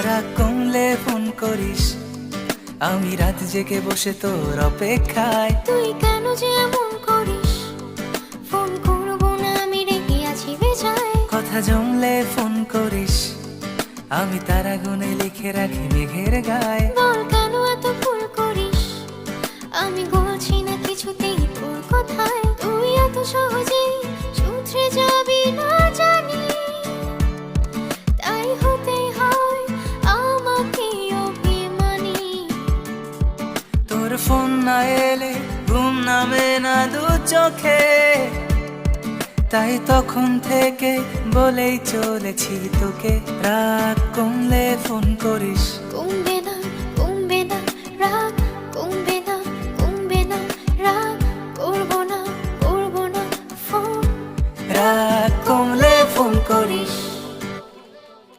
রাগ কমলে ফোন করিস, আমি রাত জেগে বসে তোর অপেক্ষায়। তুই কেন যে এমন করিস, ফোন করবো না আমি রেগে আছি বেজায়। কথা জমলে ফোন করিস, আমি তারা গুনে লিখে রাখি মেঘের গায়ে। বল কেন এত ভুল করিস, আমি বলছি না কিছুতেই তোর কথায়। তুই এত সহজেই শুধরে যাবি না জানি, তাই হতেই হয় আমাকে অভিমানী। তোর ফোন না এলে ঘুম নামে না দু চোখে, তাই তখন থেকে বলেই চলেছি তোকে। রাগ কমলে ফোন করিস,